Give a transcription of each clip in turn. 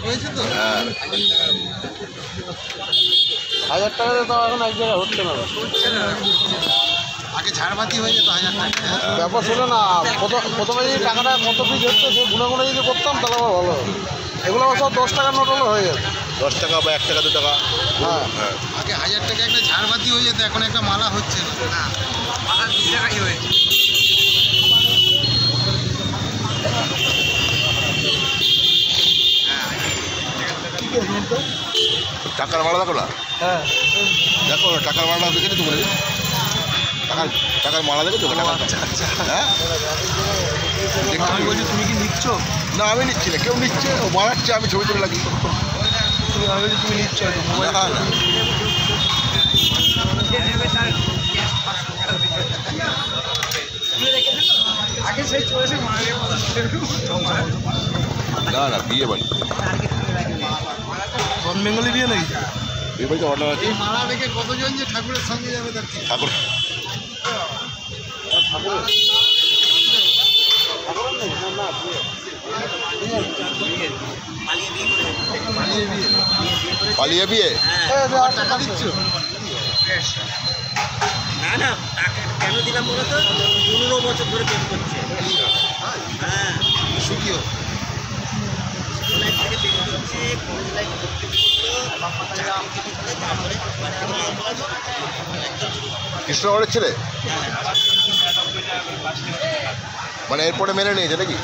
হয়েছে তো? হ্যাঁ 1000 টাকাতে তো এখন এক জায়গায় হচ্ছে না। আগে ঝাড়বাতি হয়ে যেত 1000 টাকা। ব্যাপার ছিল না, প্রথমে যদি টাকাটা কত পিস হচ্ছে সে গুনে গুনে যদি করতাম তাহলে আবার ভালো হতো। এগুলো সব 10 টাকার নোট হলে হয়ে যেত। 10 টাকা বা 1 টাকা 2 টাকা। হ্যাঁ হ্যাঁ আগে 1000 টাকা একটা ঝাড়বাতি হয়ে যেত, এখন একটা মালা হচ্ছে না। মালা 2 টাকাই হয়েছে। টাকার মালা দেখো না? হ্যাঁ দেখো টাকার মালা দেখে তো বলে টাকার মালা দেখে তো হ্যাঁ আমি বলছি তুমি কি নিচ্ছ? না আমি নিচ্ছি না, কেউ নিচ্ছে, ও বানাচ্ছে, আমি ছবি তুলে লাগি। আমি বলছি তুমি নিচ্ছ না না না না বিয়ে বাড়ি, নন বেঙ্গলি বিয়ে নাকি? বিয়ে বাড়িতে অর্ডার আছে। মালা রেখে কতজন যে ঠাকুরের সঙ্গে যাবে তার ঠিক ঠাকুর পালিয়ে বিয়ে। টাকা দিচ্ছ? না না টাকা কেন দিলাম বলো তো, 15 বছর ধরে প্রেম করছে। হ্যাঁ সুখীও স্কুল লাইফ থেকে প্রেম করছে, কলেজ লাইফ করতে তারপরে কৃষ্ণনগরের ছেলে, মানে এরপরে মেনে নিয়েছে নাকি?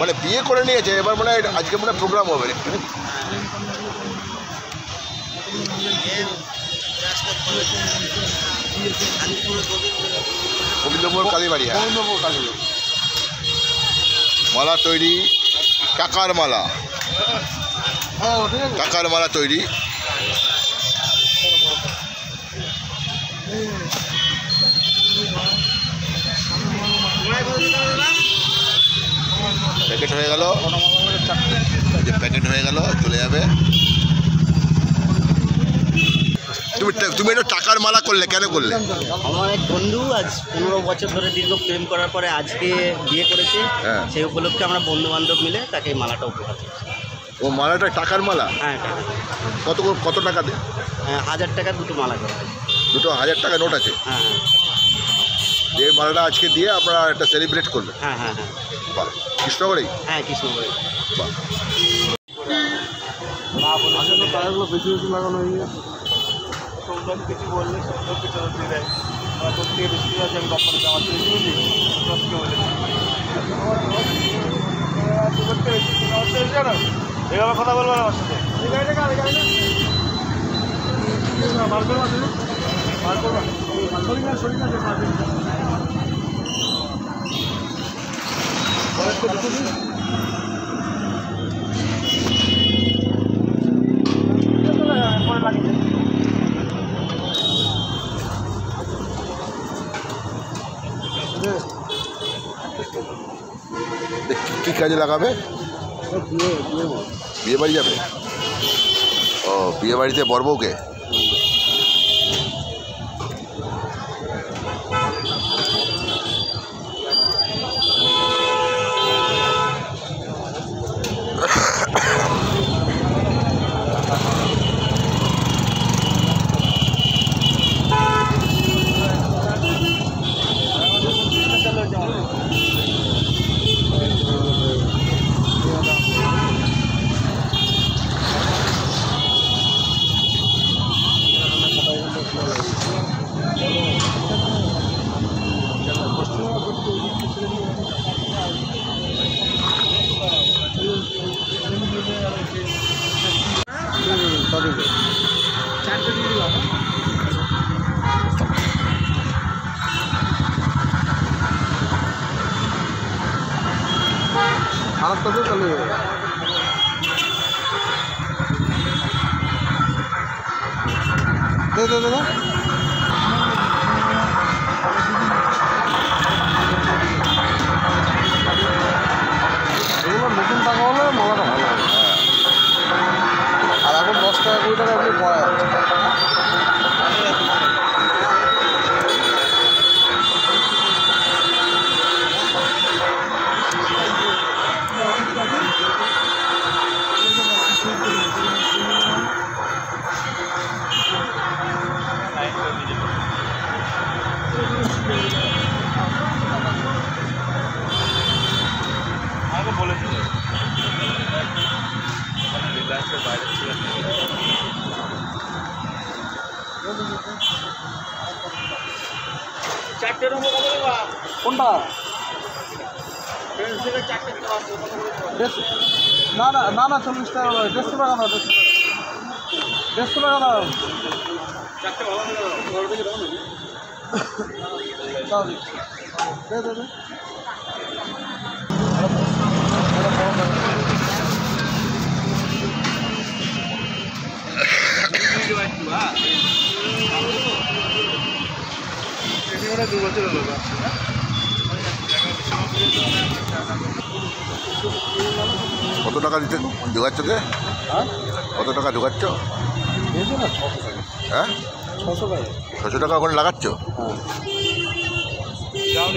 মানে বিয়ে করে নিয়েছে, এবার মানে আজকে মানে প্রোগ্রাম হবে গোবিন্দপুর কালীবাড়ি। হ্যাঁ মালা তৈরি, টাকার মালা, হ্যাঁ ঠিক আছে। টাকার মালা তৈরি। প্যাকেট হয়ে গেল, যে প্যাকেট হয়ে গেল চলে যাবে। তুমি এটা টাকার মালা করলে কেন করলে? আমার এক বন্ধু আজ 15 বছর ধরে দীর্ঘ প্রেম করার পরে আজকে বিয়ে করেছে। হ্যাঁ। সেই উপলক্ষে আমরা বন্ধু বান্ধব মিলে তাকে এই মালাটা উপহার দিচ্ছি। ও মালাটা টাকার মালা? হ্যাঁ টাকা, কত টাকা দেয়? 1000 টাকার দুটো মালা করা হয়। দুটো 1000 টাকা নোট আছে। হ্যাঁ হ্যাঁ যে মালাটা আজকে দিয়ে আপনারা একটা সেলিব্রেট করবেন। হ্যাঁ হ্যাঁ হ্যাঁ বাহ, কৃষ্ণগড়েই? হ্যাঁ কৃষ্ণগড়ে। বাহ। আসলে টায়ারগুলো বেশি বেশি লাগানো হয়ে গেছে। সৌন্দর্য কিছু বললে সৌন্দর্য কিছু দিয়ে দেয়। আমার তোর থেকে বেশি আছে, আমি কোম্পানি আমার থেকে বেশি বুঝি সবকে বলে এভাবে কথা বলবো আমার সাথে। বার করবো বার করবো শরীর না শরীর আছে কি কাজে লাগাবে? বিয়ে বাড়ি যাবে? ও বিয়ে বাড়িতে বরবউকে? খারাপটা তো চলে যাবে। দে দে দে এগুলো নতুন টাকা হলে মালাটা ভালো হবে। আর এখন 10 টাকা 20 টাকা আপনি পড়া যাচ্ছে। কোনটা না না না না 40 টাকা 150 টাকা না 150 টাকা না দে দু বছর হলো কত টাকা দিতে ঢুকাচ্ছ কে? কত টাকা ঢুকাচ্ছ? হ্যাঁ 600 টাকা ওখানে লাগাচ্ছ? হ্যাঁ